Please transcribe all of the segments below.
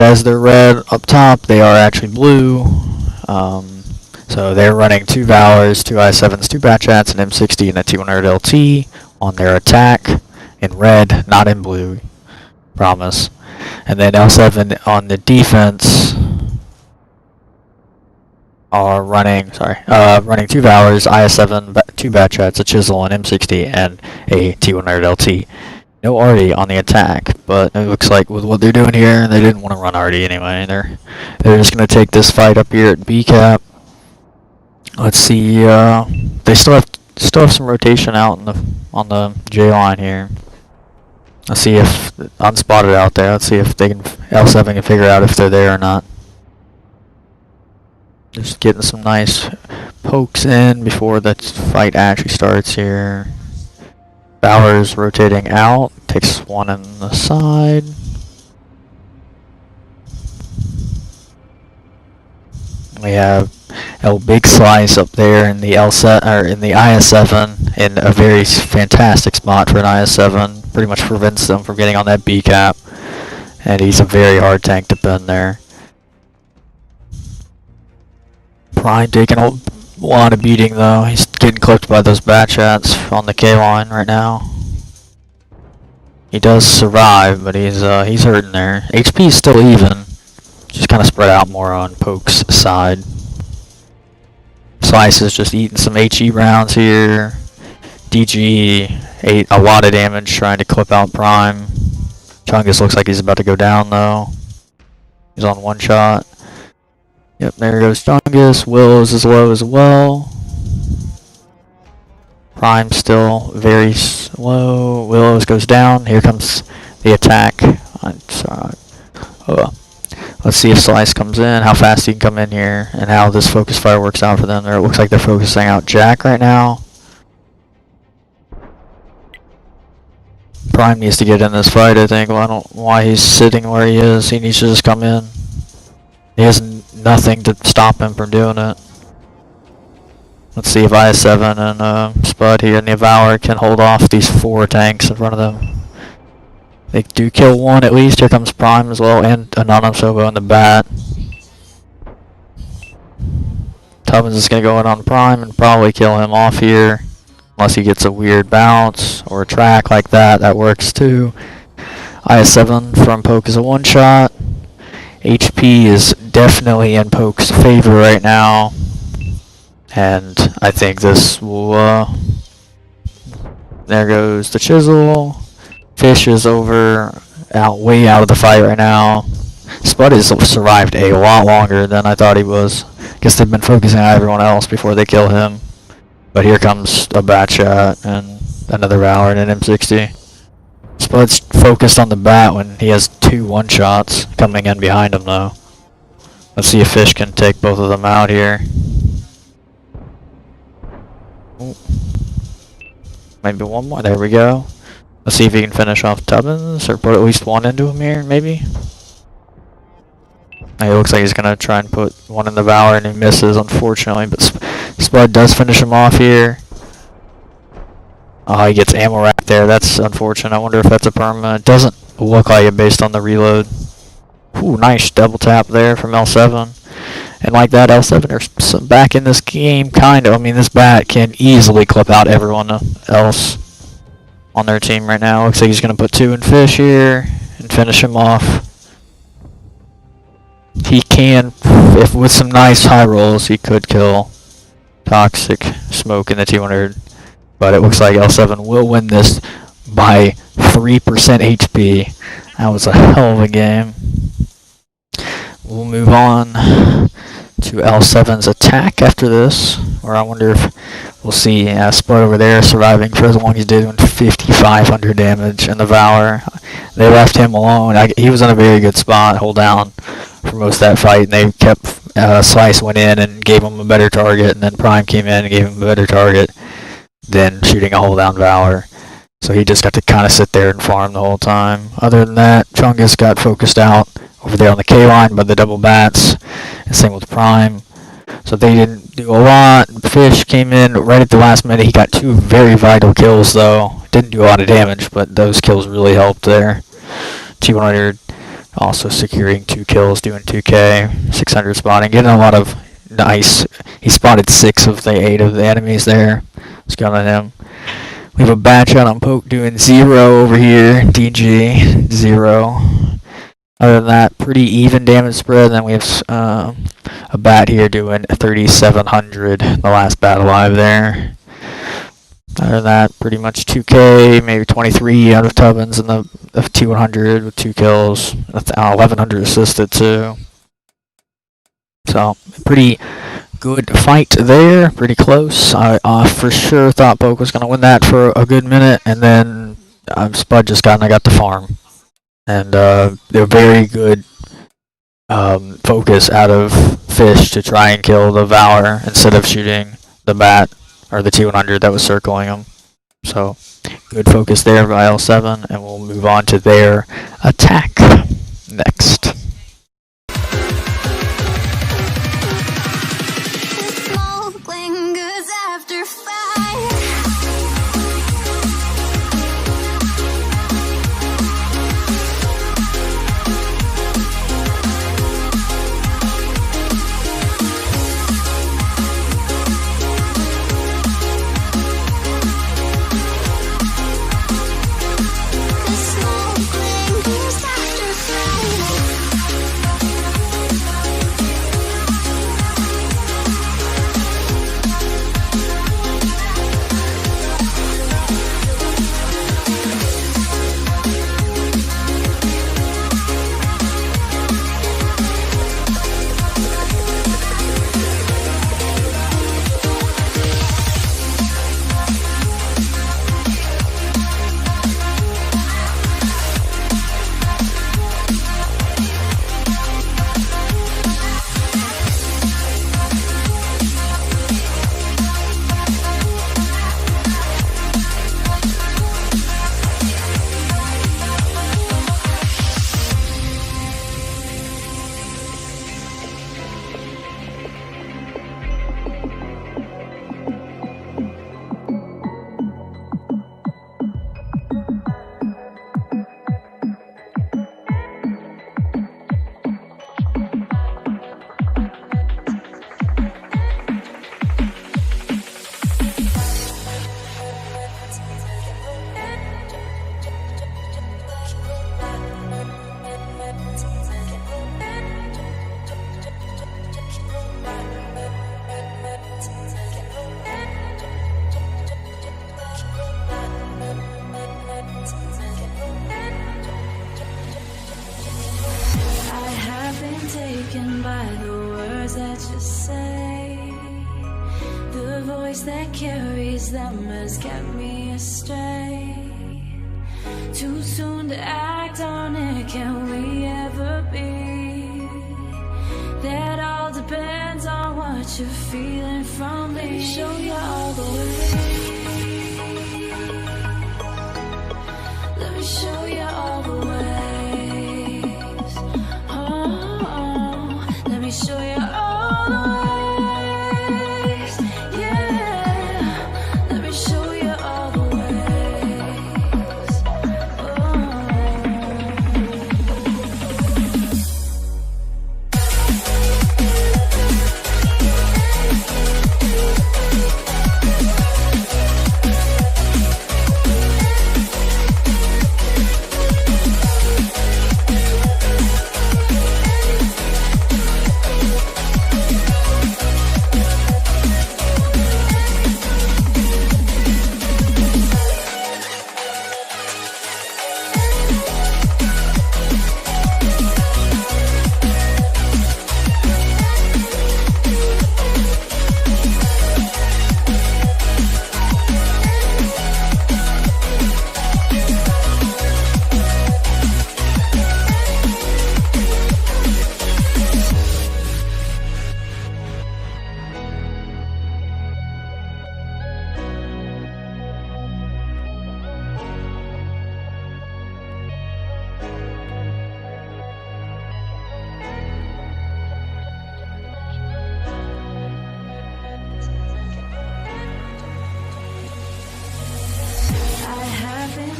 As they're red up top, they are actually blue. So they're running 2 Valors, 2 I7s, 2 Batchats, an M60, and a T100 LT on their attack in red, not in blue. Promise. And then L7 on the defense are running, running 2 Valors, IS7, 2 Batchats, a Chisel, an M60, and a T100 LT. No Artie on the attack, but it looks like with what they're doing here, they didn't want to run Artie anyway. They're just going to take this fight up here at B cap. Let's see. They still have some rotation out on the J line here. Let's see if unspotted out there. Let's see if they can L7 can figure out if they're there or not. Just getting some nice pokes in before the fight actually starts here. Valor's rotating out, takes one on the side. We have a big slice up there in the in the IS7 in a very fantastic spot for an IS7. Pretty much prevents them from getting on that B cap, and he's a very hard tank to pin there. Prime taking a lot of beating though. He's getting clipped by those Batchats on the K line right now. He does survive, but he's hurting there. HP is still even, just kind of spread out more on Poke's side. Slice is just eating some HE rounds here. DG ate a lot of damage trying to clip out Prime. Chungus looks like he's about to go down though. He's on one shot. Yep, there goes Chungus. Willows is low as well. Prime still very slow. Willows goes down. Here comes the attack. Let's see if Slice comes in, how fast he can come in here, and how this focus fire works out for them. It looks like they're focusing out Jack right now. Prime needs to get in this fight, I think. Well, I don't know why he's sitting where he is. He needs to just come in. He has nothing to stop him from doing it. Let's see if IS7 and Spud here and the Valor can hold off these 4 tanks in front of them. They do kill one at least. Here comes Prime as well, and Anonymous Hobo in the bat. Tubbins is going to go in on Prime and probably kill him off here. Unless he gets a weird bounce or a track like that. That works too. IS7 from Poke is a one-shot. HP is definitely in Poke's favor right now. And I think this will, there goes the Chisel. Fish is way out of the fight right now. Spud has survived a lot longer than I thought he was. Guess they've been focusing on everyone else before they kill him. But here comes a Batchat and another Valor and an M60. Spud's focused on the bat when he has 2 one-shots coming in behind him though. Let's see if Fish can take both of them out here. Ooh. Maybe one more. There we go. Let's see if he can finish off Tubbins or put at least one into him here, maybe. It looks like he's going to try and put one in the Valor and he misses, unfortunately. But Spud does finish him off here. Oh, he gets ammo rack there. That's unfortunate. I wonder if that's a perma. It doesn't look like it based on the reload. Ooh, nice double tap there from L7. And like that, L7 are back in this game, kind of. I mean, this bat can easily clip out everyone else on their team right now. Looks like he's going to put 2 in Fish here and finish him off. He can, if with some nice high rolls, he could kill Toxic Smoke in the T100. But it looks like L7 will win this by 3% HP. That was a hell of a game. We'll move on to L7's attack after this, or I wonder if we'll see Spud over there surviving for as long as he did, doing 5,500 damage, and the Valor, they left him alone. He was in a very good spot, hold down for most of that fight, and they kept, Slice went in and gave him a better target, and then Prime came in and gave him a better target than shooting a hold down Valor. So he just got to kind of sit there and farm the whole time. Other than that, Chungus got focused out over there on the K line by the double bats, and same with Prime. So they didn't do a lot. Fish came in right at the last minute. He got 2 very vital kills though. Didn't do a lot of damage, but those kills really helped there. T100 Also securing 2 kills, doing 2K, 600 spotting, getting a lot of nice. He spotted 6 of the 8 of the enemies there. Let's go on him. We have a bad shot on Poke doing 0 over here. DG 0. Other than that, pretty even damage spread. Then we have a bat here doing 3,700. The last bat alive there. Other than that, pretty much 2K, maybe 23 out of Tubbins and the 200 with 2 kills. 1,100 assisted too. So, pretty good fight there. Pretty close. I for sure thought Poke was going to win that for a good minute. And then Spud just got the farm. And they're very good focus out of Fish to try and kill the Valor instead of shooting the bat. Or the T100 that was circling them. So, good focus there by L7, and we'll move on to their attack next. Taken by the words that you say, the voice that carries them has kept me astray. Too soon to act on it, can we ever be? That all depends on what you're feeling from me. Let me show you all the way. Let me show you all the way. Show you all the ways, yeah. Let me show you all the ways.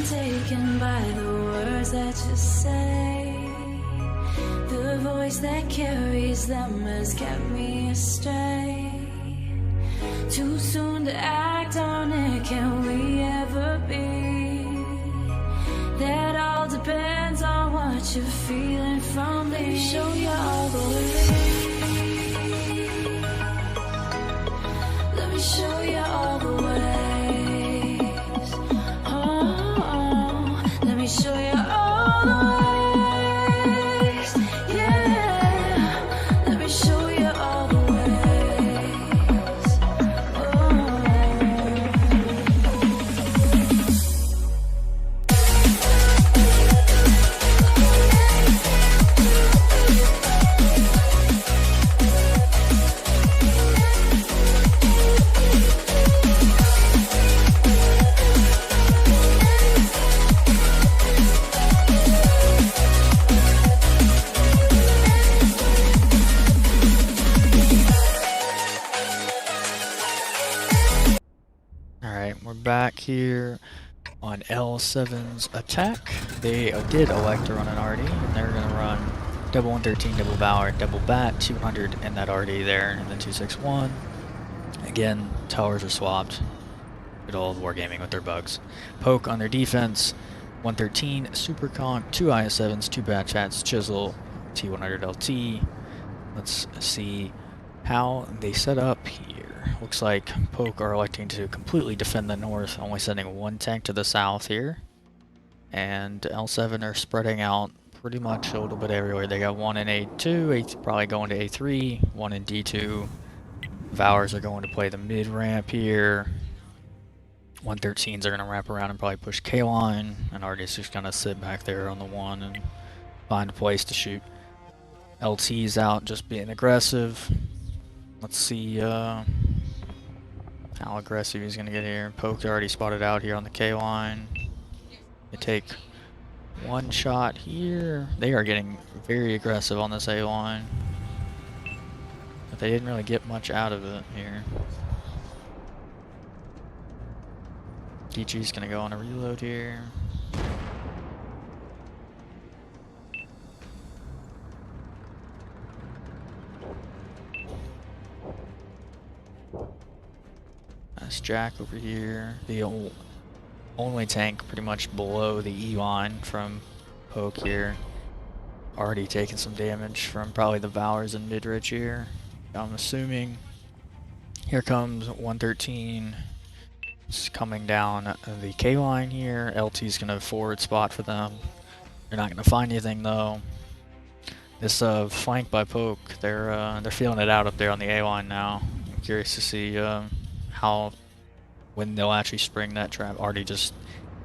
Taken by the words that you say, voice that carries them has kept me astray. Too soon to act on it, can we ever be? That all depends on what you're feeling from me. Let me show you all the way. Let me show you all the ways. Oh, let me show you all the ways. Yeah, let me show you all the ways. Back here on L7's attack. They did elect to run an RD, and they're going to run double 113, double Valor, double Bat, 200, and that RD there, and then 261. Again, towers are swapped. Good old wargaming with their bugs. Poke on their defense, 113, Super Conk, 2 IS7s, 2 Bat Chats, Chisel, T100 LT. Let's see how they set up here. Looks like Poke are electing to completely defend the north, only sending 1 tank to the south here. And L7 are spreading out pretty much a little bit everywhere. They got 1 in A2, probably going to A3, 1 in D2. Valors are going to play the mid ramp here. 113s are going to wrap around and probably push K-line. And Artist just going to sit back there on the 1 and find a place to shoot. LT's out just being aggressive. Let's see how aggressive he's going to get here. Poke already spotted out here on the K-line. They take 1 shot here. They are getting very aggressive on this A-line. But they didn't really get much out of it here. DG's going to go on a reload here. That's Jack over here. The only tank pretty much below the E line from Poke here. Already taking some damage from probably the Valors and mid-ridge here, I'm assuming. Here comes 113. It's coming down the K line here. LT's gonna forward spot for them. They're not gonna find anything though. This flank by Poke, they're feeling it out up there on the A line now. I'm curious to see when they'll actually spring that trap. Already just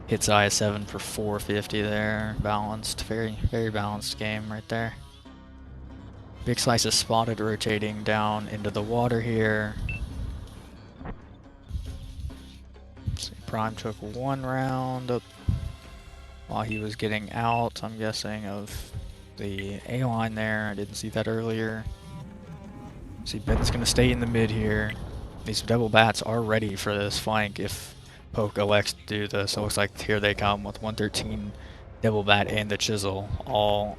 hits IS7 for 450 there. Balanced, very balanced game right there. Big Slice is spotted rotating down into the water here. Let's see, Prime took 1 round up while he was getting out, I'm guessing, of the A line there. I didn't see that earlier. See, Ben's gonna stay in the mid here. These double bats are ready for this flank if Poke elects to do this. So it looks like here they come with 113 double bat and the Chisel all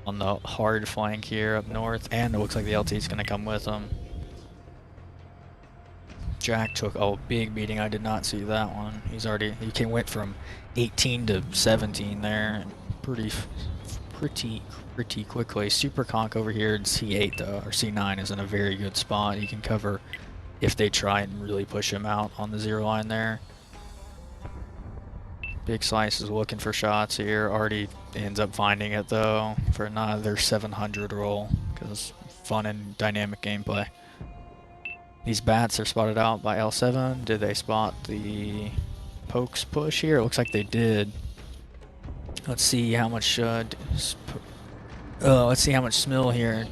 on the hard flank here up north, and it looks like the LT is going to come with them. Jack took a big beating. I did not see that one. He went from 18 to 17 there pretty quickly. Super Conk over here in C8 though, or C9 is in a very good spot. He can cover if they try and really push him out on the 0 line there. Big Slice is looking for shots here. Already ends up finding it though for another 700 roll because fun and dynamic gameplay. These bats are spotted out by L7. Did they spot the Poke's push here? It looks like they did. Let's see how much Smill here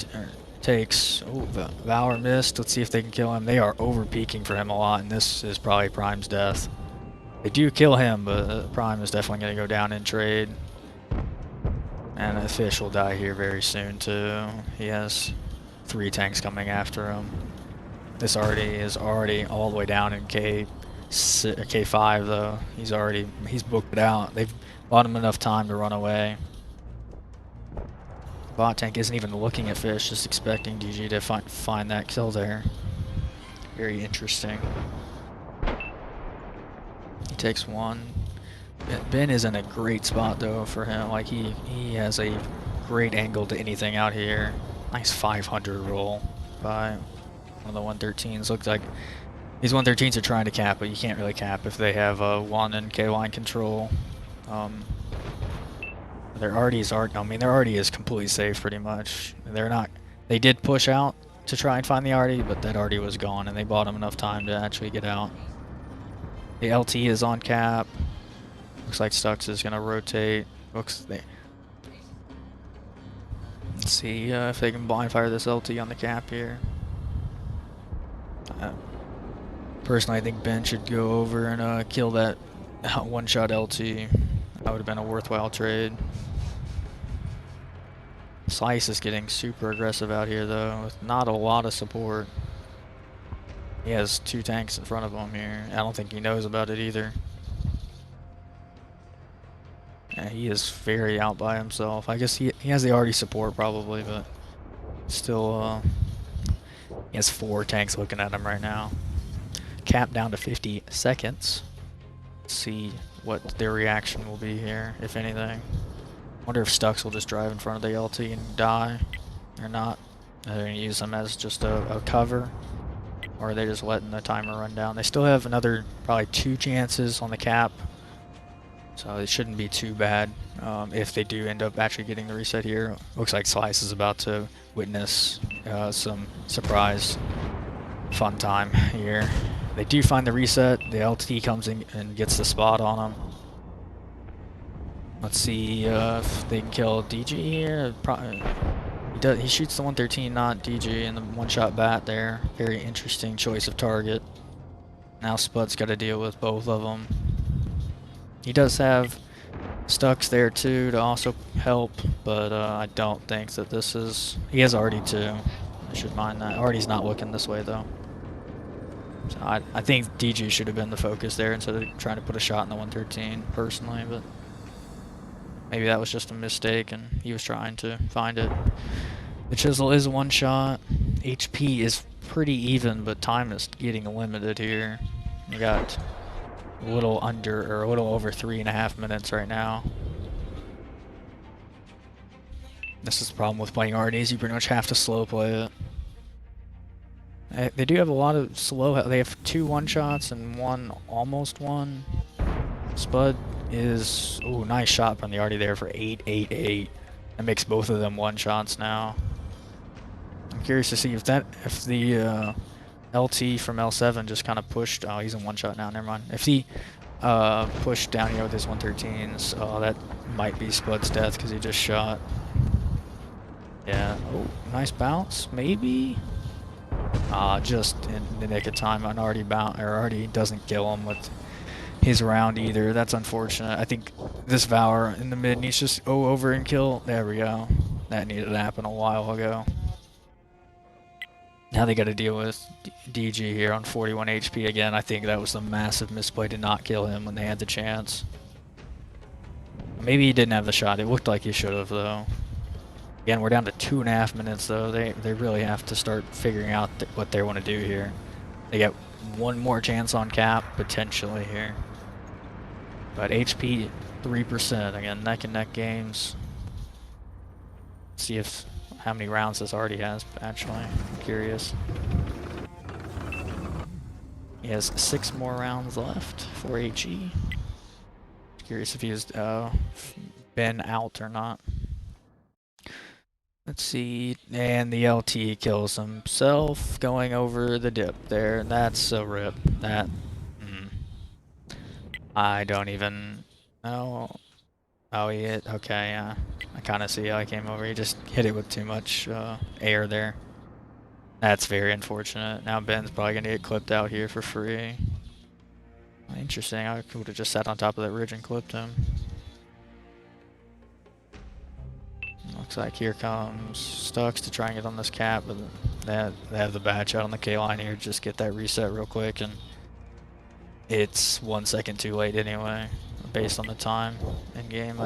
takes. Oh, Valor missed. Let's see if they can kill him. They are over peaking for him a lot, and this is probably Prime's death. They do kill him, but Prime is definitely going to go down in trade. And the fish will die here very soon too. He has 3 tanks coming after him. This is already all the way down in K5 though. He's booked it out. They've bought him enough time to run away. Bot tank isn't even looking at fish, just expecting DG to find that kill there. Very interesting. He takes one. Ben is in a great spot though for him. Like he has a great angle to anything out here. Nice 500 roll by one of the 113s. Looks like these 113s are trying to cap, but you can't really cap if they have 1 and K line control. Their arties are, I mean, their arty is completely safe pretty much. They're not, they did push out to try and find the arty, but that arty was gone and they bought him enough time to actually get out. The LT is on cap. Looks like Stux is gonna rotate. Let's see if they can blind fire this LT on the cap here. Personally, I think Ben should go over and kill that one-shot LT. That would have been a worthwhile trade. Slice is getting super aggressive out here though, with not a lot of support. He has 2 tanks in front of him here. I don't think he knows about it either. Yeah, he is very out by himself. I guess he has the arty support probably, but still he has 4 tanks looking at him right now. Cap down to 50 seconds. Let's see what their reaction will be here, if anything. Wonder if Stux will just drive in front of the LT and die, or not. They're going to use them as just a cover, or are they just letting the timer run down? They still have another probably 2 chances on the cap, so it shouldn't be too bad if they do end up actually getting the reset here. Looks like Slice is about to witness some surprise fun time here. They do find the reset. The LT comes in and gets the spot on them. Let's see if they can kill DG here. He shoots the 113, not DG, and the one-shot bat there. Very interesting choice of target. Now Spud's got to deal with both of them. He does have Stux there too to also help, but I don't think that this is... He has Arty too. I should mind that. Arty's not looking this way though. So I think DG should have been the focus there instead of trying to put a shot in the 113 personally, but maybe that was just a mistake and he was trying to find it. The Chisel is one shot. HP is pretty even, but time is getting limited here. We got a little under, or a little over 3.5 minutes right now. This is the problem with playing RDs, you pretty much have to slow play it. They do have a lot of slow, they have 2 one-shots and 1 almost one. Spud is, ooh, nice shot from the Arty there for 888. That makes both of them one-shots now. I'm curious to see if the LT from L7 just kind of pushed, oh, he's in one-shot now, never mind. If he pushed down here with his 113s, oh, that might be Spud's death because he just shot. Yeah, oh, nice bounce, maybe? Just in the nick of time, an Arty doesn't kill him with his round either. That's unfortunate. I think this Valor in the mid needs to just go over and kill. There we go. That needed to happen a while ago. Now they got to deal with DG here on 41 HP again. I think that was a massive misplay to not kill him when they had the chance. Maybe he didn't have the shot. It looked like he should have though. Again, we're down to 2.5 minutes though. They really have to start figuring out what they want to do here. They get one more chance on cap potentially here. But HP 3%, again, neck and neck games. Let's see if how many rounds this already has actually. I'm curious. He has 6 more rounds left for HE. Curious if he's been out or not. Let's see, and the LT kills himself going over the dip there. That's a rip. That, I don't even know. Oh, he hit, okay, yeah. I kind of see how he came over. He just hit it with too much air there. That's very unfortunate. Now Ben's probably going to get clipped out here for free. Interesting, I would have just sat on top of that ridge and clipped him. Looks like here comes Stux to try and get on this cap, but they have the bad shot on the K line here. Just get that reset real quick, and it's 1 second too late anyway, based on the time in game.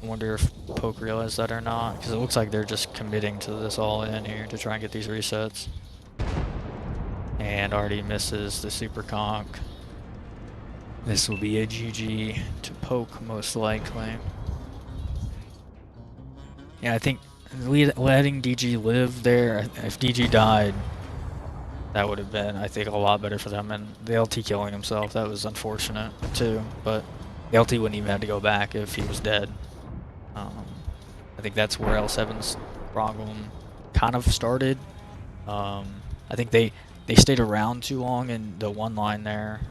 wonder if Poke realized that or not, because it looks like they're just committing to this all in here to try and get these resets. And already misses the super conk. This will be a GG to Poke most likely. Yeah, I think letting DG live there, if DG died, that would have been, I think, a lot better for them. And the LT killing himself, that was unfortunate too. But the LT wouldn't even have to go back if he was dead. I think that's where L7's problem kind of started. I think they stayed around too long in the one line there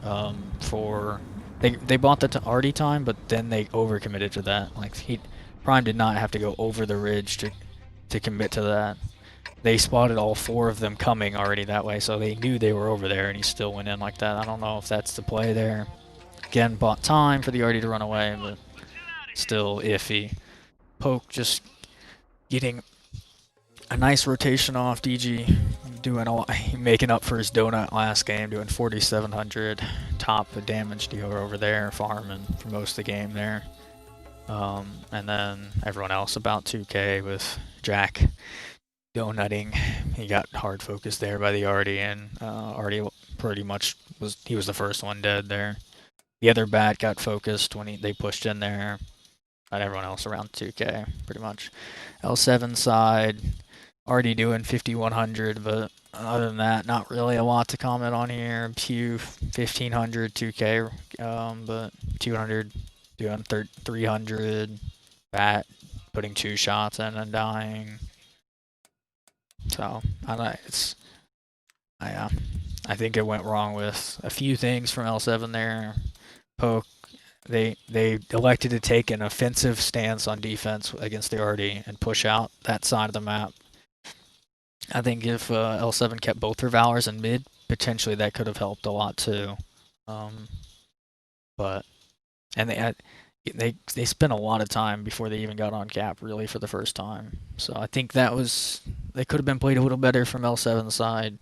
for... They bought the Artie time, but then they overcommitted to that. Like, Prime did not have to go over the ridge to commit to that. They spotted all 4 of them coming already that way, so they knew they were over there, and he still went in like that. I don't know if that's the play there. Again, bought time for the Artie to run away, but still iffy. Poke just getting a nice rotation off. DG making up for his donut last game, doing 4,700 top damage dealer over there, farming for most of the game there. And then everyone else about 2k with Jack donutting. He got hard focused there by the Artie, and Artie pretty much was the first one dead there. The other bat got focused when they pushed in there. But everyone else around 2k, pretty much. L7 side, already doing 5,100, but other than that, not really a lot to comment on here. Pew, 1,500, 2k, but 200, doing 300. Bat, putting 2 shots in and dying. So, I don't know, I think it went wrong with a few things from L7 there. Poke. They elected to take an offensive stance on defense against the Artie and push out that side of the map. I think if L7 kept both their Valors in mid, potentially that could have helped a lot too. But they spent a lot of time before they even got on cap really for the first time. So I think they could have been played a little better from L7 side.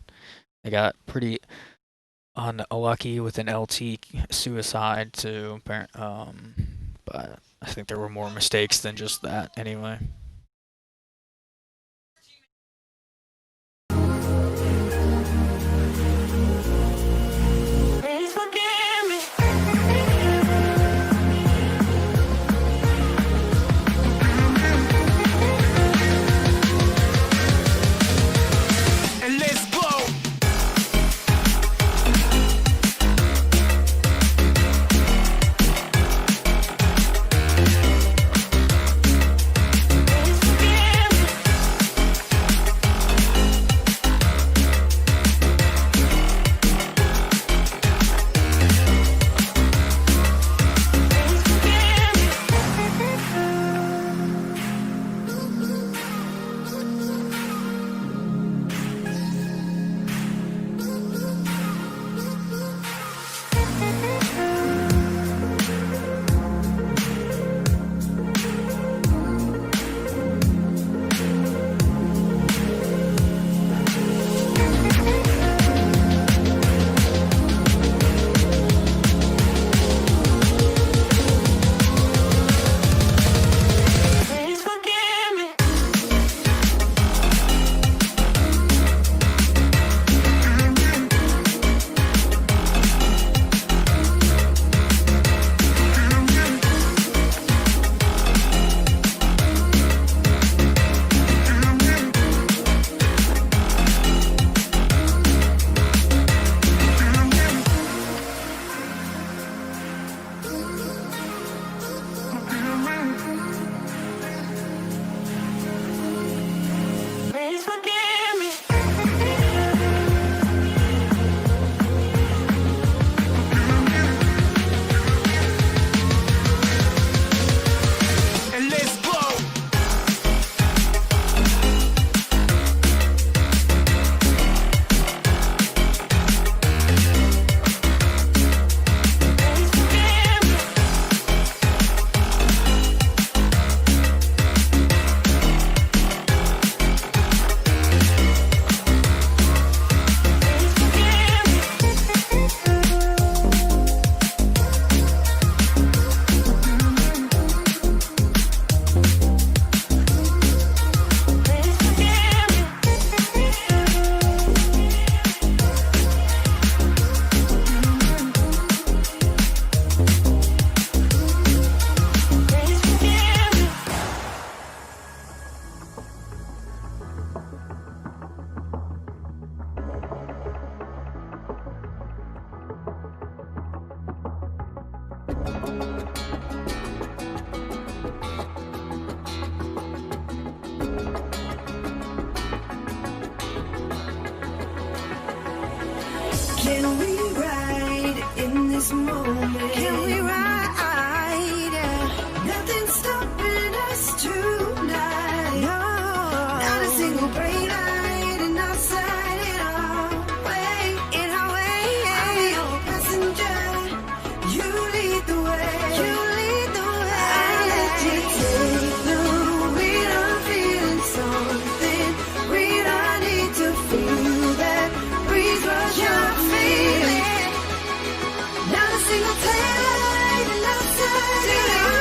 They got pretty unlucky with an LT suicide too, but I think there were more mistakes than just that anyway. Can we ride in this moment? Can we ride? Nothing's stopping us tonight. No. Not a single gray light and outside it all. In our way. I'll be your passenger. You lead the way. You lead the way. I'll let you take the wheel. I'm feeling something. We don't need to feel that breeze rush your feeling. Not a single taillight and outside it all.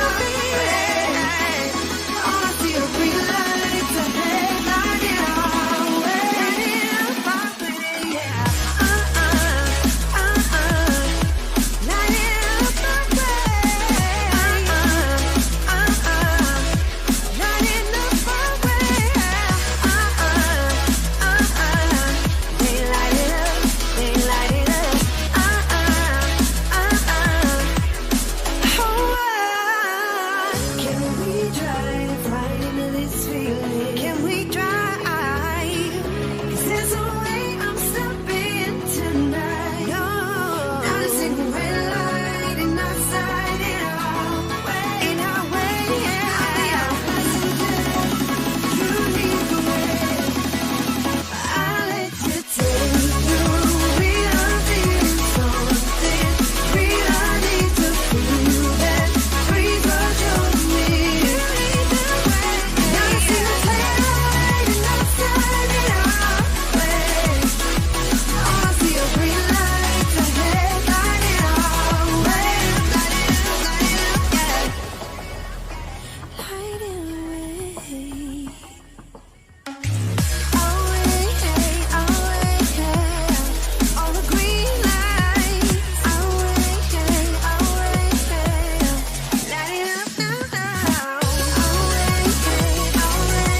All I see are green lights ahead, light it all way. Light it up my way, yeah. Light it up my way. Light it up my way. They light it up, they light it up. Can we drive right into this feeling? Can we drive? 'Cause there's a way I'm stepping tonight. No, not a single red light and outside it all. In our way, yeah. I'll be our passenger. You lead the way. I'll let you take the wheel. I'm feeling something. We don't need to feel that breeze rush over me. You lead the way. Not a single taillight and outside it all. All I see are green lights ahead, light it all way. Light it up, yeah. Light it away. All the green lights. Light it up now. All the green lights. Light it up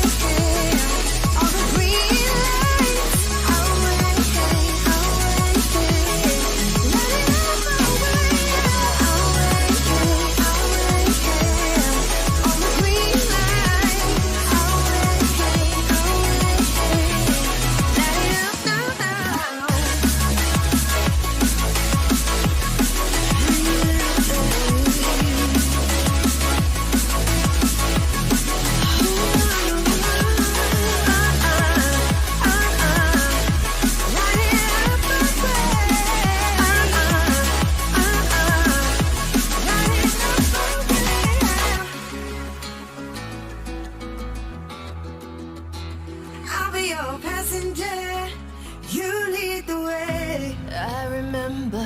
away. All the green lights. Light it up I'll be your passenger. You lead the way. I remember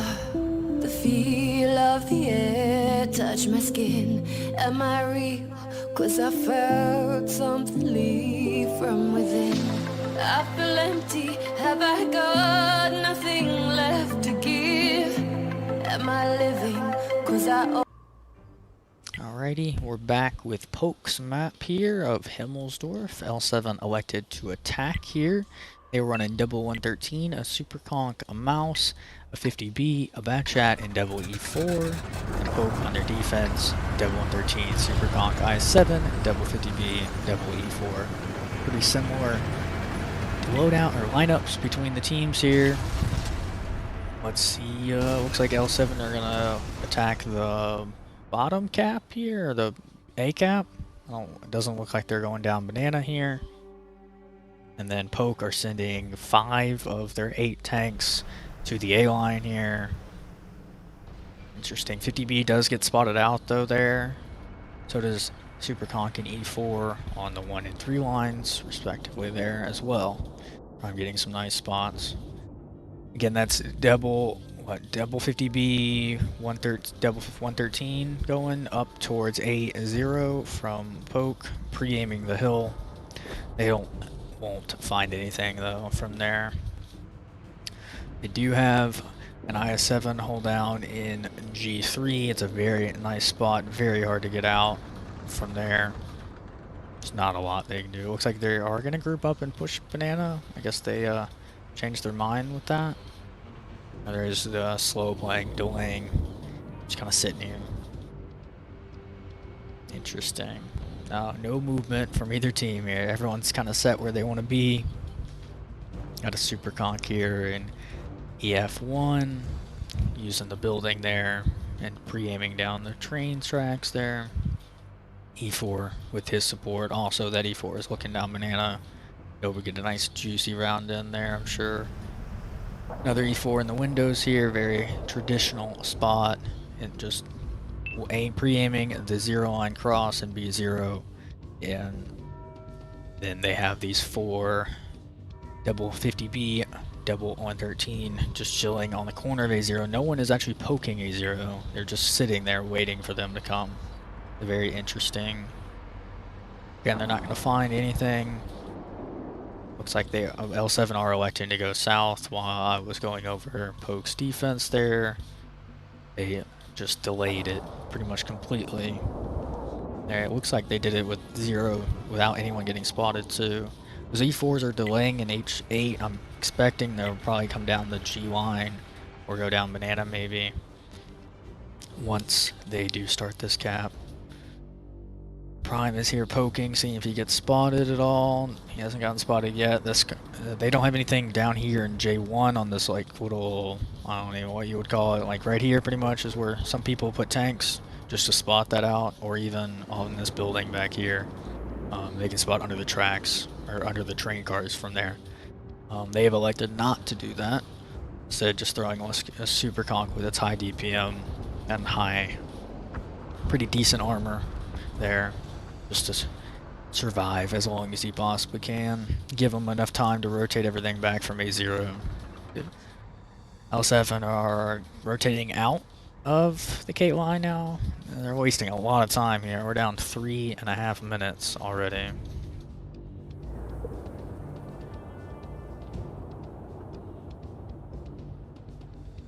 the feel of the air touch my skin. Am I real? 'Cause I felt something leave from within. I feel empty. Have I got nothing left to give? Am I living? 'Cause I Alrighty, we're back with Poke's map here of Himmelsdorf. L7 elected to attack here. They were running double 113, a Super Conk, a Mouse, a 50B, a Backchat, and double E4. And Poke on their defense, double 113, Super Conk, I7, double 50B, double E4. Pretty similar loadout or lineups between the teams here. Let's see, looks like L7 are gonna attack the bottom cap here, or the A cap. Oh, it doesn't look like they're going down banana here. And then Poke are sending 5 of their 8 tanks to the A line here. Interesting. 50B does get spotted out though there. So does Super Conk and E4 on the 1 and 3 lines respectively there as well. I'm getting some nice spots. Again, that's double 50B, double 113 going up towards A0 from Poke, pre-aiming the hill. They won't find anything though from there. They do have an IS-7 hold down in G3. It's a very nice spot, very hard to get out from there. There's not a lot they can do. Looks like they are going to group up and push banana. I guess they changed their mind with that. There's the slow playing, delaying, just kind of sitting here. Interesting. No movement from either team here. Everyone's kind of set where they want to be. Got a Super Conk here and EF1, using the building there and pre-aiming down the train tracks there. E4 with his support. Also, that E4 is looking down banana. Hope we get a nice juicy round in there, I'm sure. Another E4 in the windows here, very traditional spot, and just pre-aiming the 0 line cross and B0, and then they have these 4 double 50B, double 113 just chilling on the corner of A0. No one is actually poking A0, they're just sitting there waiting for them to come. Very interesting. Again, they're not going to find anything. Looks like they L7 are electing to go south while I was going over Poke's defense there. They just delayed it pretty much completely. There, it looks like they did it with 0 without anyone getting spotted too. Those E4s are delaying in H8. I'm expecting they'll probably come down the G line or go down banana maybe once they do start this cap. Prime is here poking, seeing if he gets spotted at all. He hasn't gotten spotted yet. They don't have anything down here in J1 on this like little, I don't know what you would call it, like right here pretty much is where some people put tanks just to spot that out, or even on this building back here. They can spot under the tracks or under the train cars from there. They have elected not to do that. Instead, just throwing a super conch with its high DPM and high, pretty decent armor there, just to survive as long as he possibly can. Give him enough time to rotate everything back from A0. L7 are rotating out of the Kate line now. They're wasting a lot of time here. We're down 3.5 minutes already.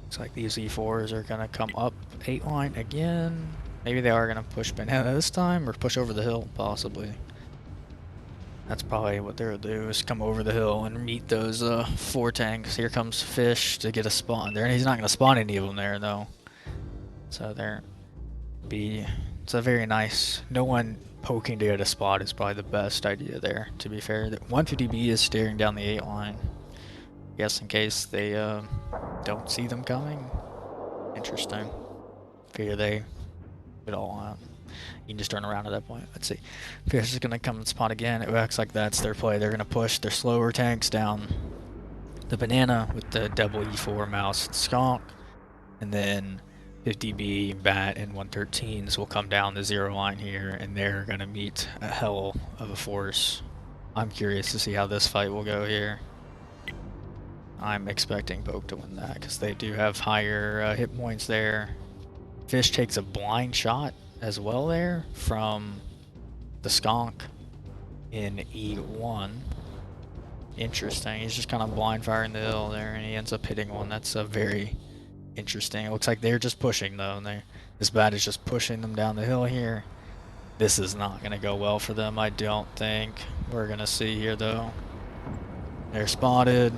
Looks like these E4s are gonna come up 8 line again. Maybe they are gonna push banana this time, or push over the hill, possibly. That's probably what they'll do, is come over the hill and meet those 4 tanks. Here comes Fish to get a spawn there, and he's not gonna spawn any of them there though. So it's a very nice, no one poking to get a spot is probably the best idea there, to be fair. The 150B is staring down the 8 line. Guess in case they don't see them coming. Interesting. Figure they it all out. You can just turn around at that point. Let's see. Fish is gonna come and spot again. It looks like that's their play. They're gonna push their slower tanks down the banana with the double E4 mouse and skunk, and then 50B, bat, and 113s will come down the 0 line here, and they're gonna meet a hell of a force. I'm curious to see how this fight will go here. I'm expecting Poke to win that because they do have higher hit points there. Fish takes a blind shot as well there from the skunk in E1. Interesting. He's just kind of blind firing the hill there, and he ends up hitting one. That's a very interesting. It looks like they're just pushing though. And this bat is just pushing them down the hill here. This is not going to go well for them, I don't think. We're going to see here though. They're spotted.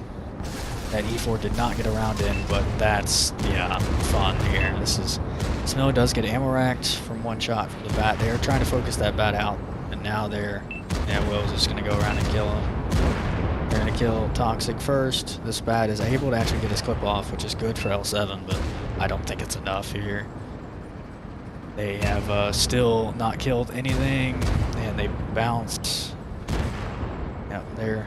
That E4 did not get around in, but that's, yeah, fun here. Snow does get ammo racked from one shot from the bat. They're trying to focus that bat out, and now Will's just going to go around and kill him. They're going to kill Toxic first. This bat is able to actually get his clip off, which is good for L7, but I don't think it's enough here. They have still not killed anything, and they bounced. Yeah,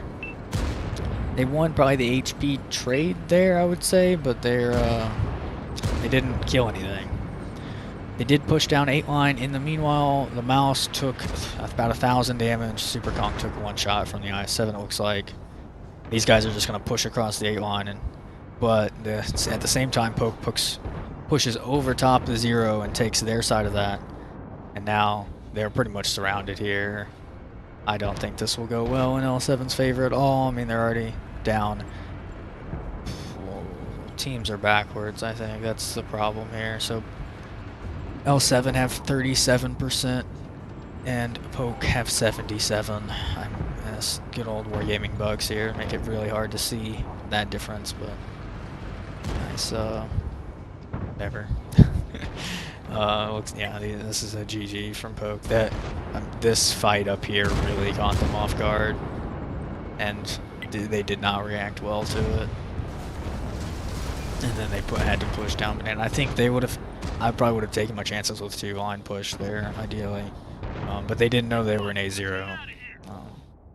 they won probably the HP trade there, I would say, but they didn't kill anything. They did push down 8 line. In the meanwhile, the mouse took about 1,000 damage. Super Kong took 1 shot from the I7, it looks like. These guys are just going to push across the 8 line, but at the same time, Poke pushes over top the 0 and takes their side of that. And now they're pretty much surrounded here. I don't think this will go well in L7's favor at all. I mean, they're already down. Teams are backwards, I think. That's the problem here. So L7 have 37% and Poke have 77. That's good old wargaming bugs here. Make it really hard to see that difference, but nice, whatever. Yeah, this is a GG from Poke. This fight up here really caught them off guard, and they did not react well to it. and then they had to push down banana. I think they would have. I probably would have taken my chances with 2-line push there, ideally, but they didn't know they were in A0.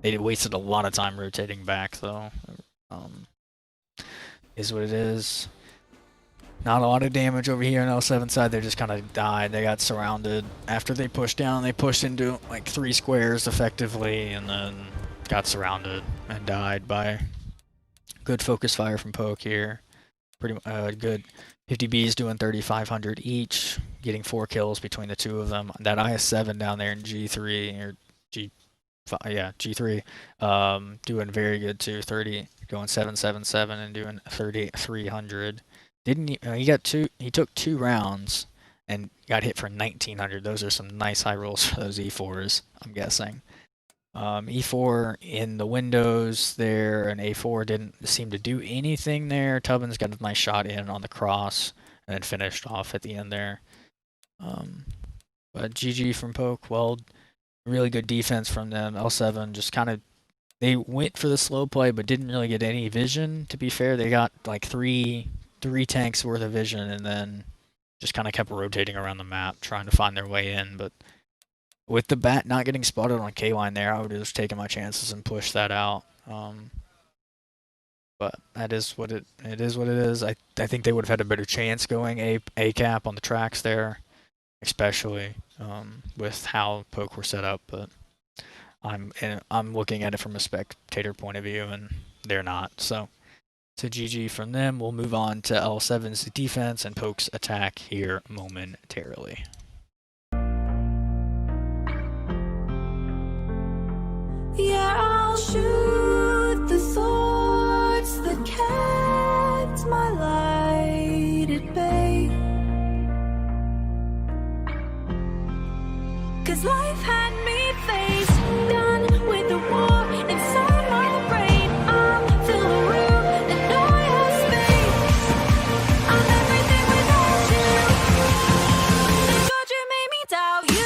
They wasted a lot of time rotating back, though. Is what it is. Not a lot of damage over here on L7 side. They just kind of died. They got surrounded. After they pushed down, they pushed into like 3 squares effectively, and then got surrounded and died by good focus fire from Poke here. Pretty good. 50Bs doing 3,500 each, getting 4 kills between the two of them. That IS-7 down there in G3 or G3, doing very good too. 30, going 777 and doing 3,300. Didn't he got two? He took 2 rounds and got hit for 1,900. Those are some nice high rolls for those E4s, I'm guessing. E4 in the windows there, and A4 didn't seem to do anything there. Tubbins got a nice shot in on the cross and then finished off at the end there. But GG from Poke. Well, really good defense from them. L7 just kind of, they went for the slow play but didn't really get any vision, to be fair. They got like three tanks worth of vision and then just kind of kept rotating around the map trying to find their way in. But with the bat not getting spotted on K-line there, I would have just taken my chances and pushed that out. But that is what it is. What it is. I think they would have had a better chance going A cap on the tracks there, especially with how Poke were set up. But I'm looking at it from a spectator point of view, and they're not. So GG from them. We'll move on to L7's defense and Poke's attack here momentarily. Yeah, I'll shoot the thoughts that kept my light at bay. 'Cause life had me face down with the war inside my brain. I'm feeling real and know I have space. I'm everything without you. Thank God you made me doubt you.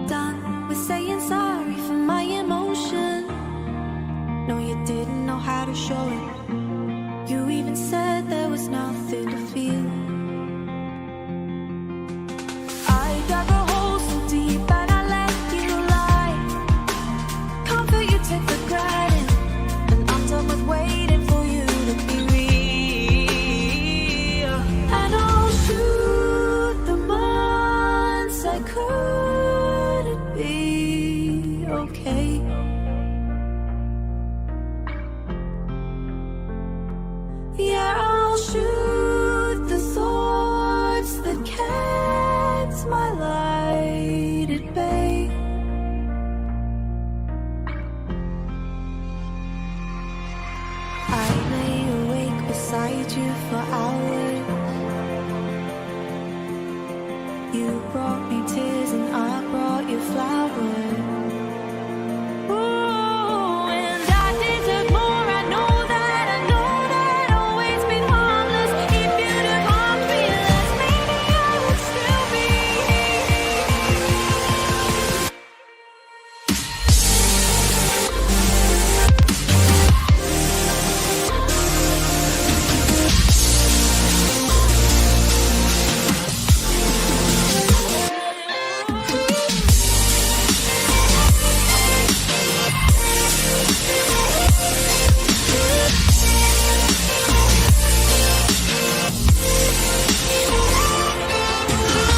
Done with saying sorry for my emotion. No, you didn't know how to show it. You even said there was nothing to feel. I dug a hole so deep and I let you lie. Comfort you take for granted, and I'm done with waiting for you to be real. And I'll shoot the months I couldn't be okay. Yeah, I'll shoot the thoughts that kept my light at bay. I lay awake beside you for hours. You brought me tears and I brought you flowers. Ooh, and I deserve more. I know that always been harmless. If you'd have harmed me less, maybe I would still be.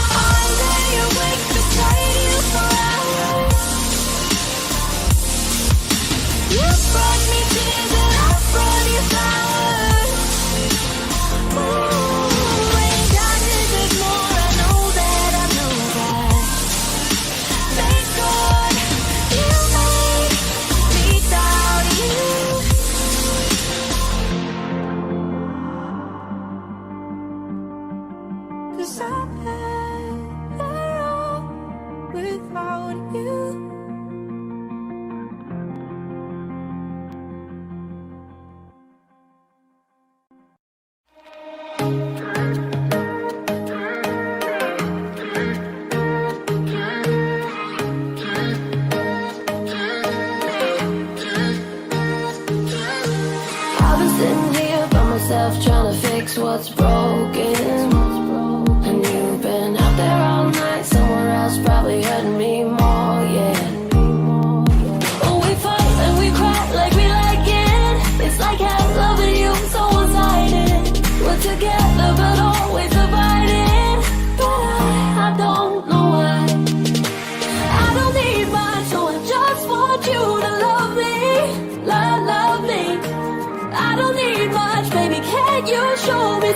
I lay awake beside you for hours. You brought me tears and I brought you flowers. Ooh, and I deserve more. I know that. Thank God you made me doubt you. 'Cause I'm better off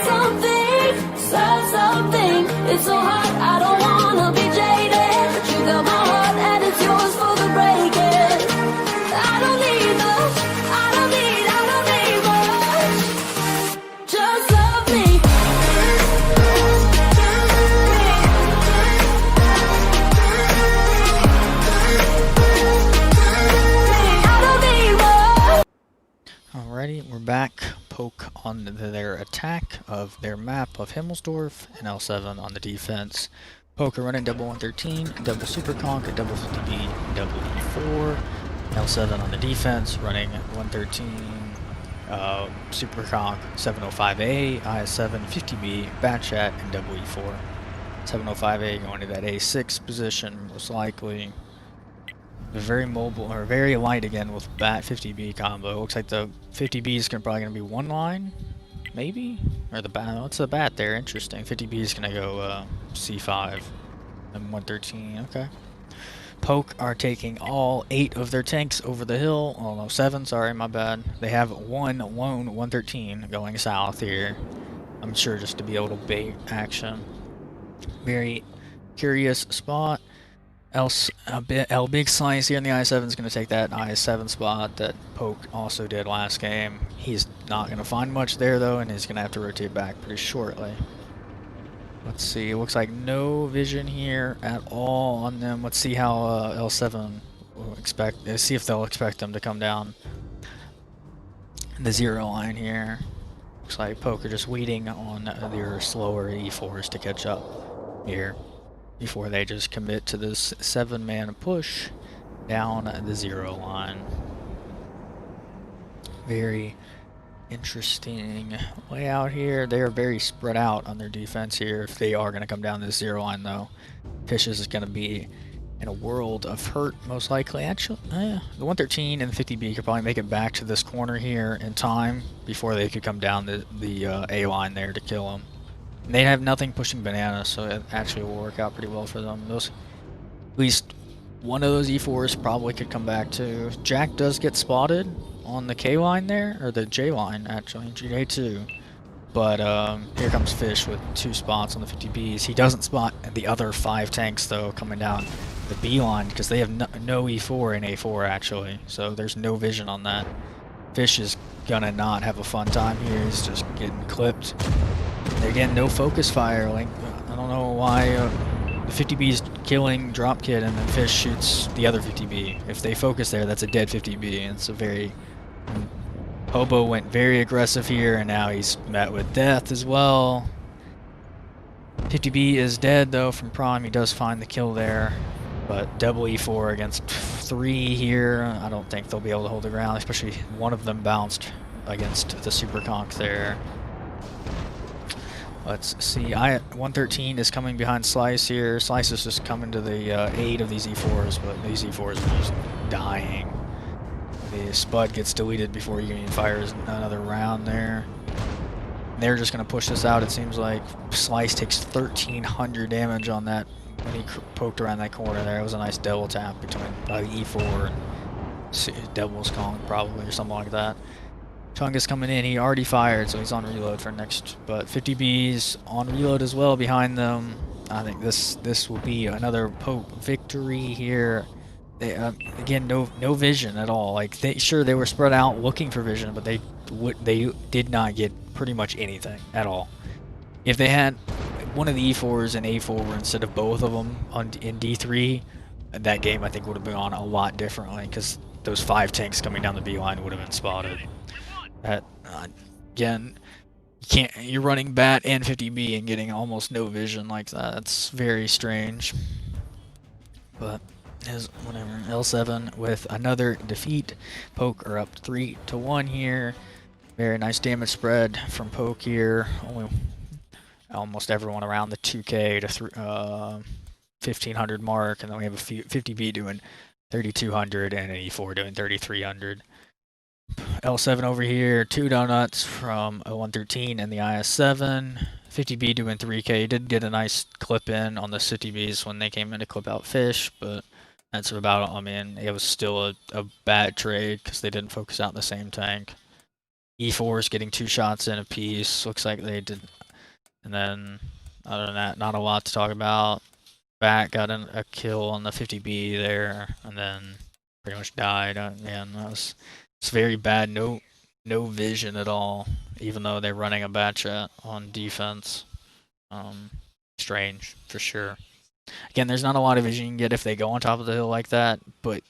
need something, start something. It's so hard, I don't wanna be jaded, but you got my heart and it's yours for the breaking. I don't need much, I don't need much. Just love me. Alrighty, we're back. Poke on their attack of their map of Himmelsdorf, and L7 on the defense. Poke are running double 113, double super conk, a double 50B, double E4. L7 on the defense, running 113, super conk, 705A, IS7, 50B, bat chat, and double E4. 705A going to that A6 position, most likely. They're very mobile, or very light again with bat 50B combo. Looks like the 50B is probably going to be one line, maybe? Or the bat, what's the bat there? Interesting. 50B is going to go C5 and 113, okay. Poke are taking all 8 of their tanks over the hill. Oh no, 7, sorry, my bad. They have one lone 113 going south here. I'm sure just to be able to bait action. Very curious spot. L Big Slice here in the I7 is going to take that I7 spot that Poke also did last game. He's not going to find much there though, and he's going to have to rotate back pretty shortly. Let's see, it looks like no vision here at all on them. Let's see how L7 will see if they'll expect them to come down the 0 line here. Looks like Poke are just waiting on their slower E4s to catch up here before they just commit to this 7-man push down the 0 line. Very interesting layout here. They are very spread out on their defense here. If they are going to come down this 0 line though, Fishes is going to be in a world of hurt most likely. Actually, the 113 and the 50B could probably make it back to this corner here in time before they could come down the A line there to kill them. They have nothing pushing bananas, so it actually will work out pretty well for them. At least one of those E4s probably could come back too. Jack does get spotted on the K line there, or the J line actually, J2. But here comes Fish with 2 spots on the 50Bs. He doesn't spot the other 5 tanks though coming down the B line because they have no E4 in A4 actually, so there's no vision on that. Fish is gonna not have a fun time here. He's just getting clipped. Again, no focus fire. Like, I don't know why the 50B is killing Drop Kid and then Fish shoots the other 50B. If they focus there, that's a dead 50B. And it's a very... Hobo went very aggressive here, and now he's met with death as well. 50B is dead, though, from Prime. He does find the kill there. But double E4 against 3 here. I don't think they'll be able to hold the ground, especially one of them bounced against the Super Conk there. Let's see, 113 is coming behind Slice here. Slice is just coming to the aid of these E4s, but these E4s are just dying. The Spud gets deleted before he even fires another round there. They're just going to push this out, it seems like. Slice takes 1,300 damage on that when he poked around that corner there. It was a nice double tap between E4 and Devil's Kong probably, or something like that. Chungus coming in, he already fired, so he's on reload for next. But 50B's on reload as well behind them. I think this will be another Poke victory here. They, again, no vision at all. Like they were spread out looking for vision, but they did not get pretty much anything at all. If they had one of the E4s and A4 instead of both of them in D3, that game I think would have been on a lot differently because those 5 tanks coming down the B line would have been spotted. That again, you're running bat and 50B and getting almost no vision like that. That's very strange. But is whatever. L7 with another defeat. Poke are up 3-1 here. Very nice damage spread from Poke here. Only almost everyone around the 2K to 1,500 mark, and then we have a 50B doing 3,200 and an E4 doing 3,300. L7 over here, 2 donuts from a 113 and the IS7. 50B doing 3K. Did get a nice clip in on the City Bs when they came in to clip out Fish, but that's about, I mean, it was still a bad trade because they didn't focus out the same tank. E4 is getting 2 shots in a piece. Looks like they did. And then, other than that, not a lot to talk about. Back got a kill on the 50B there, and then pretty much died. Man, it's very bad. No vision at all, even though they're running a bad chat on defense. Strange, for sure. Again, there's not a lot of vision you can get if they go on top of the hill like that, but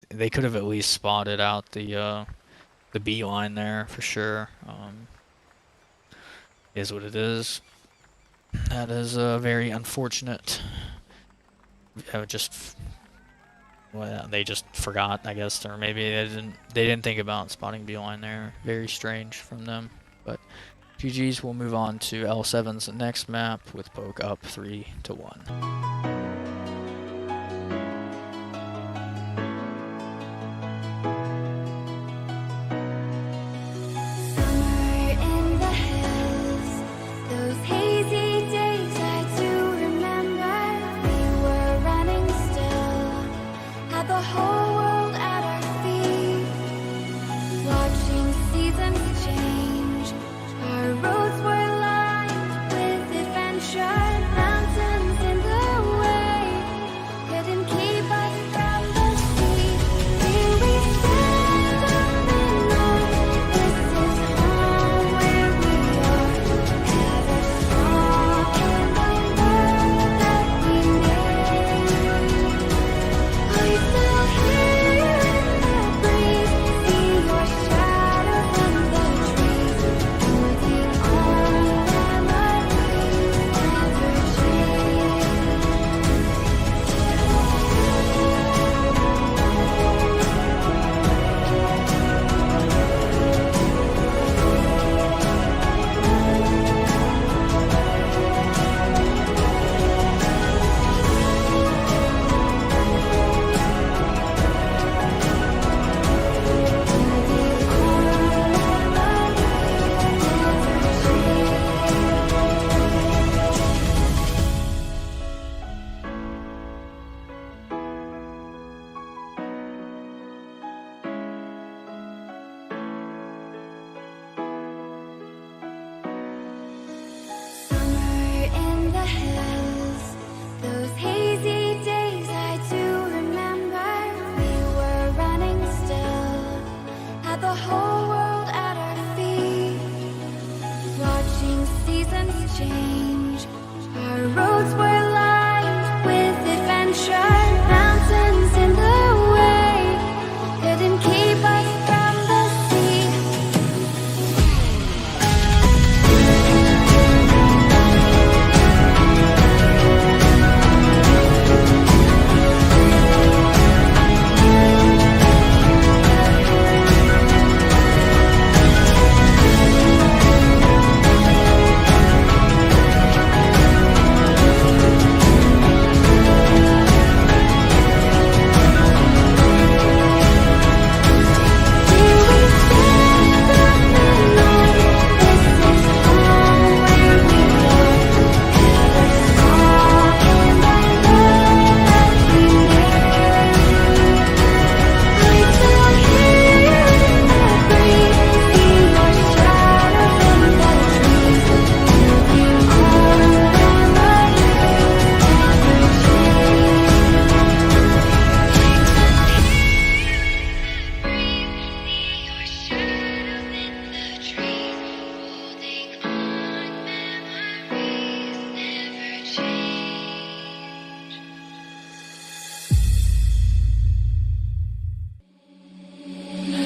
they could have at least spotted out the B line there, for sure. Is what it is. That is very unfortunate. Well, they just forgot, I guess, or maybe they didn't think about spotting B line there. Very strange from them. But GG's will move on to L7's next map with Poke up 3-1.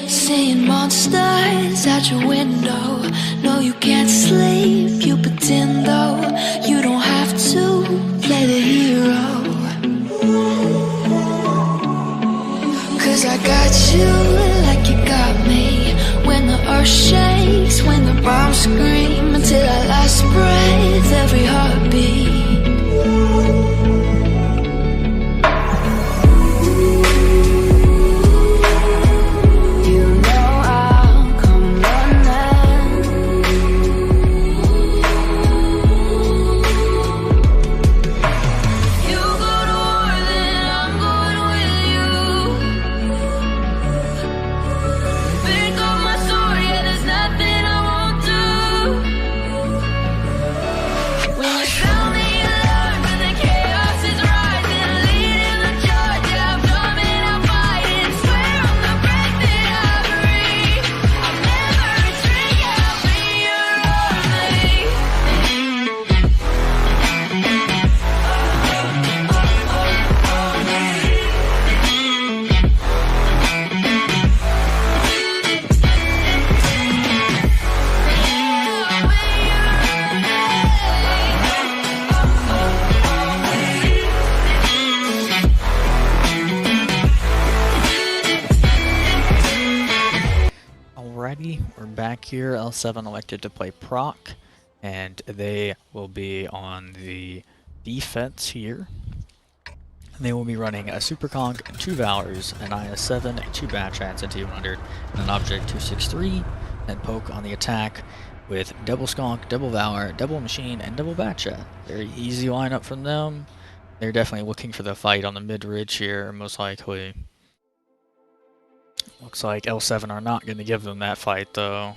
Seeing monsters out your window. No, you can't sleep, you pretend though. You don't have to play the hero, 'cause I got you like you got me. When the earth shakes, when the bombs scream, until our last breath, every heartbeat. attack here. L7 elected to play proc, and they will be on the defense here. They will be running a Super Conk, 2 Valors, an IS-7, 2 Batchats, a T100, and an Object 263, and Poke on the attack with double Skunk, double Valor, double Machine, and double Batchat. Very easy lineup from them. They're definitely looking for the fight on the mid-ridge here, most likely. Looks like L7 are not going to give them that fight, though.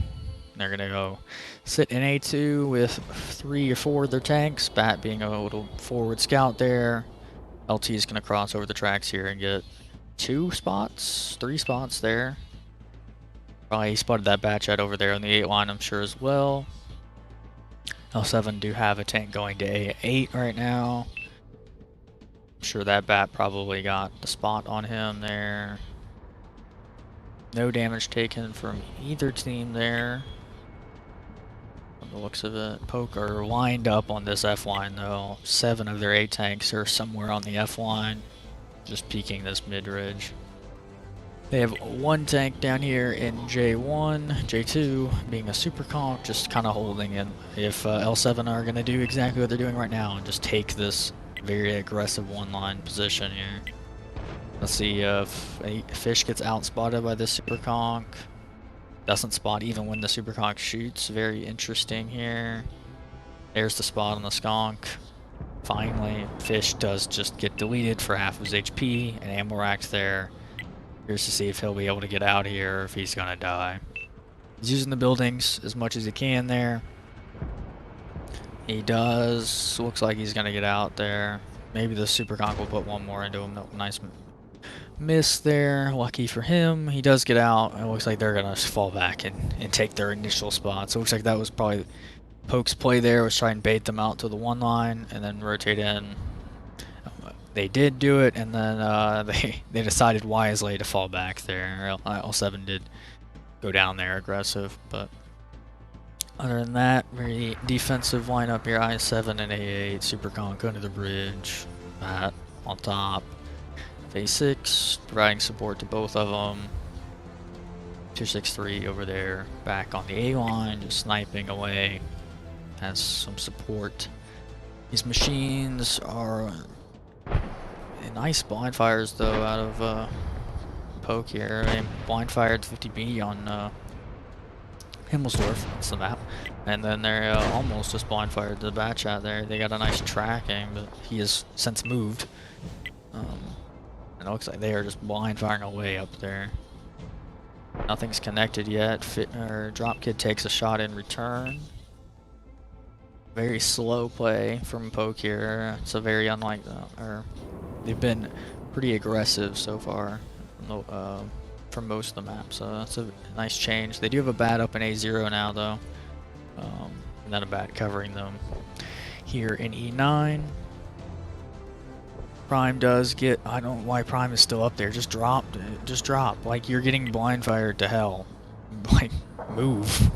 They're going to go sit in A2 with 3 or 4 of their tanks, Bat being a little forward scout there. LT is going to cross over the tracks here and get 3 spots there. Probably spotted that Batchat over there on the 8 line, I'm sure, as well. L7 do have a tank going to A8 right now. I'm sure that Bat probably got the spot on him there. No damage taken from either team there. From the looks of it. Poke are lined up on this F line though. 7 of their 8 tanks are somewhere on the F line, just peeking this mid-ridge. They have 1 tank down here in J1, J2 being a Super Conk, just kind of holding in. If L7 are going to do exactly what they're doing right now and just take this very aggressive one-line position here. Let's see if Fish gets outspotted by this Super Conk. Doesn't spot even when the Super Conk shoots. Very interesting here. There's the spot on the Skunk. Finally, Fish does just get deleted for half of his HP, and ammo rack's there. Here's to see if he'll be able to get out here or if he's gonna die. He's using the buildings as much as he can there. He does. Looks like he's gonna get out there. Maybe the Super Conk will put 1 more into him. Nice miss there. Lucky for him. He does get out. It looks like they're gonna fall back and take their initial spot. So it looks like that was probably Poke's play there, was try and bait them out to the 1 line and then rotate in. They did do it, and then they decided wisely to fall back there. L7 did go down there aggressive, but other than that, very defensive lineup here. I7 and A8, Super Conk under the bridge, Bat on top, A6 providing support to both of them. 263 over there, back on the A line, just sniping away, has some support. These machines are nice blind fires though out of Poke here. They blind fired 50B on Himmelsdorf, that's the map, and then they're almost just blind fired the Batchat there. They got a nice tracking, but he has since moved, and it looks like they are just blind firing away up there. Nothing's connected yet. Dropkid takes a shot in return. Very slow play from Poke here. It's a very unlike they've been pretty aggressive so far from most of the maps, so that's a nice change. They do have a Bat up in A0 now though, and then a Bat covering them here in E9. Prime does get, I don't know why Prime is still up there. Just drop, like you're getting blind fired to hell. Like, move.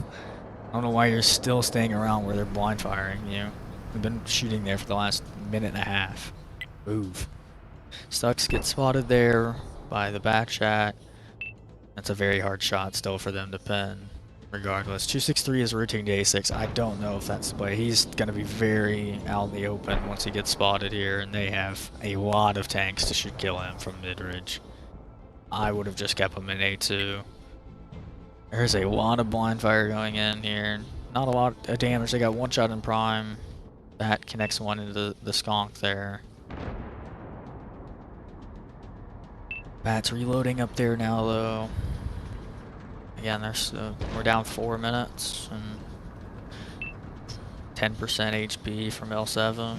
I don't know why you're still staying around where they're blind firing you. We've been shooting there for the last minute and a half. Move. Stux gets spotted there by the Batchat. That's a very hard shot still for them to pin. Regardless, 263 is rotating to A6. I don't know if that's the play. He's going to be very out in the open once he gets spotted here, and they have a lot of tanks to shoot kill him from mid-ridge. I would have just kept him in A2. There's a lot of blind fire going in here. Not a lot of damage. They got 1 shot in Prime. That connects 1 into the Skunk there. Bat's reloading up there now though. Again, we're down 4 minutes and 10% HP from L7.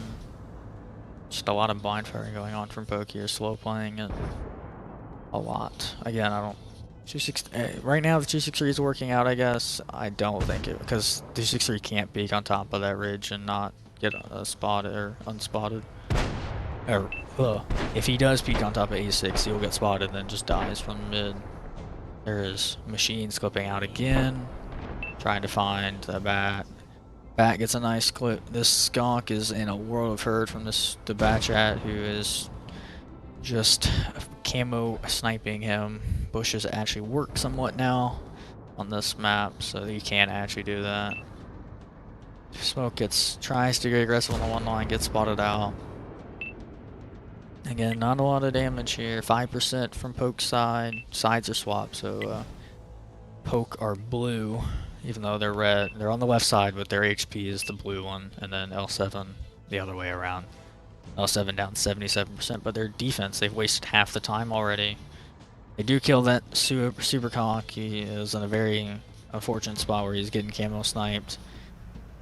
Just a lot of blind fire going on from Poke here, slow playing it a lot. Again, I don't. Right now the 263 is working out, I guess. I don't think it, because 263 can't peek on top of that ridge and not get spotted or unspotted. Or if he does peek on top of A6, he'll get spotted and then just dies from mid. There is machines clipping out again, trying to find the Bat. Bat gets a nice clip. This Skunk is in a world of hurt from the Batchat, who is just camo sniping him. Bushes actually work somewhat now. on this map, so you can't actually do that. Smoke tries to get aggressive on the one line, gets spotted out. Again, not a lot of damage here. 5% from Poke's side. Sides are swapped, so Poke are blue, even though they're red. They're on the left side, but their HP is the blue one, and then L7 the other way around. L7 down 77%, but their defense, they've wasted half the time already. They do kill that super conk. He is in a very unfortunate spot where he's getting camo sniped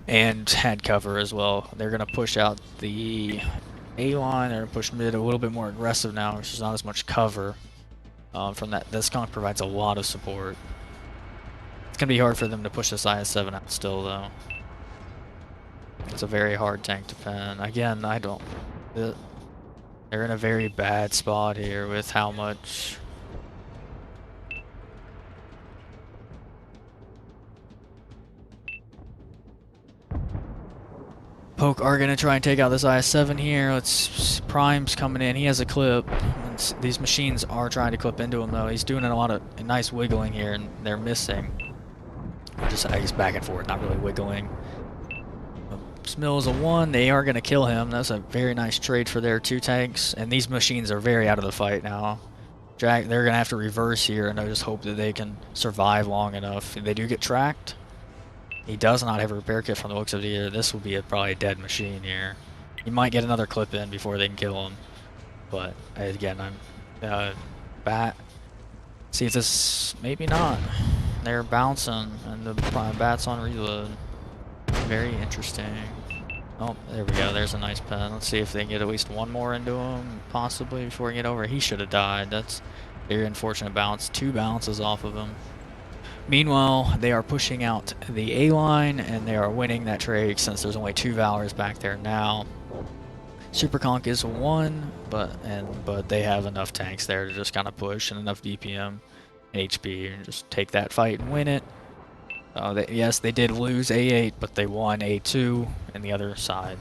and had cover as well. They're going to push out the A line. They're going to push mid a little bit more aggressive now, which is not as much cover from that. This conk provides a lot of support. It's going to be hard for them to push this IS-7 out still, though. It's a very hard tank to pen. Again, they're in a very bad spot here with how much... Poke are going to try and take out this IS-7 here. Prime's coming in. He has a clip. These machines are trying to clip into him, though. He's doing a lot of nice wiggling here, and they're missing. He's back and forth, not really wiggling. Smill's a 1. They are going to kill him. That's a very nice trade for their 2 tanks. And these machines are very out of the fight now. They're going to have to reverse here, and I just hope that they can survive long enough. If they do get tracked, he does not have a repair kit from the looks of it either. This will be probably a dead machine here. He might get another clip in before they can kill him. But again, bat. See if this, maybe not. They're bouncing, and the bat's on reload. Very interesting. Oh, there we go. There's a nice pen. Let's see if they can get at least one more into him, possibly, before he get over. He should have died. That's very unfortunate bounce. 2 bounces off of him. Meanwhile, they are pushing out the A line, and they are winning that trade since there's only 2 Valors back there now. Super Conk is 1, but they have enough tanks there to just kind of push, and enough DPM and HP, and just take that fight and win it. Yes, they did lose A8, but they won A2 in the other side.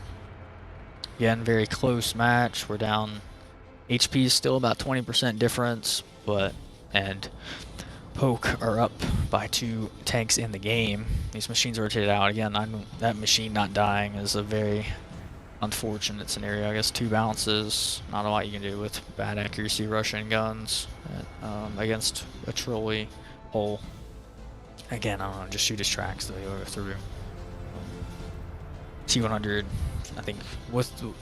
Again, very close match. We're down. HP is still about 20% difference, and Poke are up by 2 tanks in the game. These machines rotated out again. That machine not dying is a very unfortunate scenario. I guess 2 bounces, not a lot you can do with bad accuracy Russian guns against a trolley hole. Again, I don't know, just shoot his tracks the way over through. T100, I think,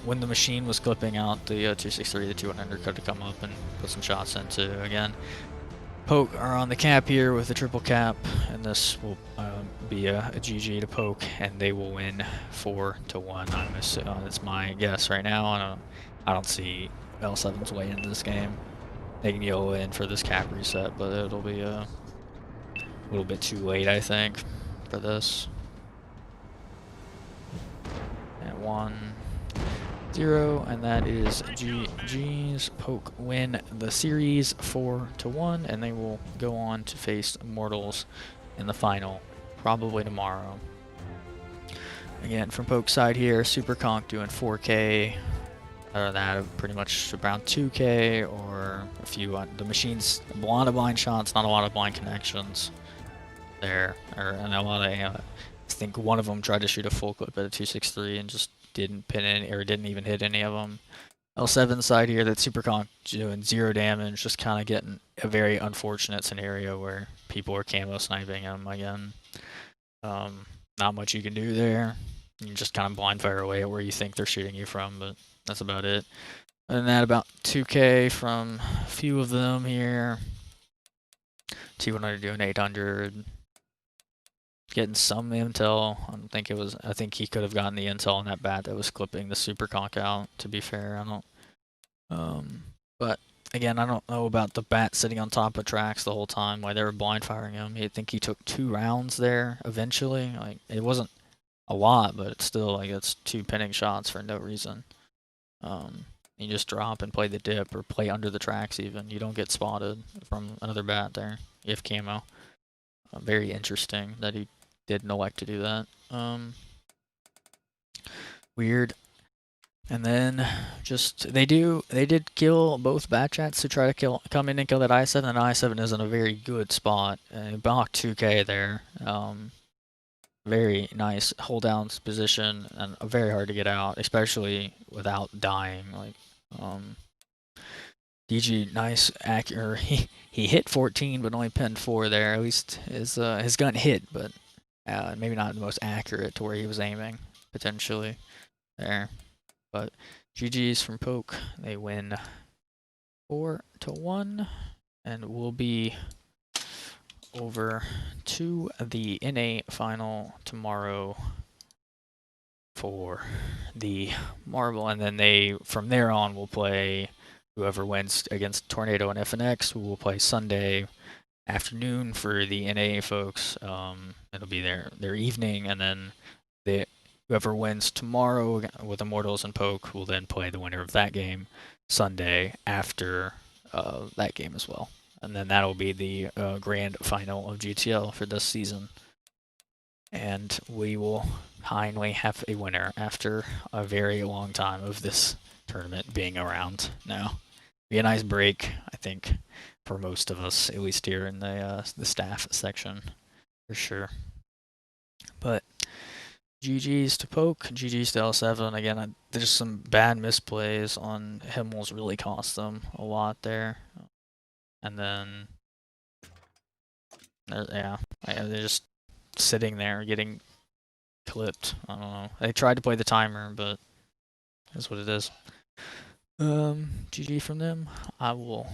when the machine was clipping out the 263, the T100 could have come up and put some shots into. Again, Poke are on the cap here with the triple cap, and this will be a GG to Poke, and they will win 4-1. That's my guess right now. I don't see L7's way into this game. They can go in for this cap reset, but it'll be a little bit too late, I think, for this. And 1-0, and that is GG's. Poke win the series 4-1, and they will go on to face Immortals in the final, probably tomorrow. Again, from Poke's side here, Super Conk doing 4K. Other than that, pretty much around 2K, or a few. The machine's a lot of blind shots, not a lot of blind connections there, and a lot of. I think one of them tried to shoot a full clip at a 263 and just didn't pin any, or didn't even hit any of them. L7 side here, that Super Conk doing 0 damage, just kind of getting a very unfortunate scenario where people are camo sniping him again. Not much you can do there. You just kind of blind fire away at where you think they're shooting you from, but that's about it. Other than that, about 2K from a few of them here. T100 doing 800. Getting some intel. I think he could have gotten the intel on that bat that was clipping the Super Conk out, to be fair. But again, I don't know about the bat sitting on top of tracks the whole time while they were blind firing him. I think he took 2 rounds there eventually. Like, it wasn't a lot, but it's still like it's 2 pinning shots for no reason. You just drop and play the dip or play under the tracks even. You don't get spotted from another bat there. You have camo. Very interesting that he didn't elect to do that. Weird. And then they did kill both bat chats to try to come in and kill that I7, and I7 is in a very good spot. Bach 2K there. Very nice hold down position and very hard to get out, especially without dying. Like DG nice accurate. He hit 14 but only pinned 4 there. At least his gun hit, but maybe not the most accurate to where he was aiming potentially there. But GG's from Poke. They win 4-1, and we'll be over to the NA final tomorrow for the Marble, and then from there on will play whoever wins against Tornado and FNX. We will play Sunday afternoon for the NA folks. It'll be their evening, and then whoever wins tomorrow with Immortals and Poke will then play the winner of that game Sunday after that game as well. And then that'll be the grand final of GTL for this season. And we will finally have a winner after a very long time of this tournament being around now. Be a nice break, I think, for most of us, at least here in the staff section, for sure. But GG's to Poke, GG's to L7. Again, there's some bad misplays on Himmel's really cost them a lot there. And then, yeah, they're just sitting there getting clipped. I don't know. They tried to play the timer, but that's what it is. GG from them. I will